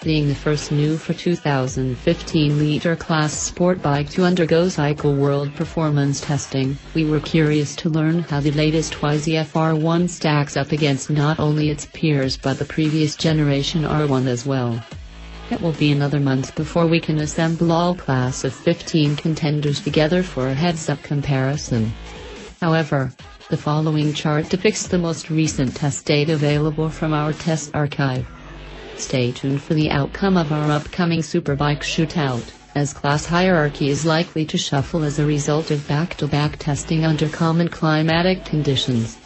being the first new for 2015 liter class sport bike to undergo Cycle World performance testing. We were curious to learn how the latest YZF R1 stacks up against not only its peers but the previous generation R1 as well. It will be another month before we can assemble all class of 15 contenders together for a heads-up comparison. However, the following chart depicts the most recent test data available from our test archive. Stay tuned for the outcome of our upcoming Superbike shootout, as class hierarchy is likely to shuffle as a result of back-to-back testing under common climatic conditions.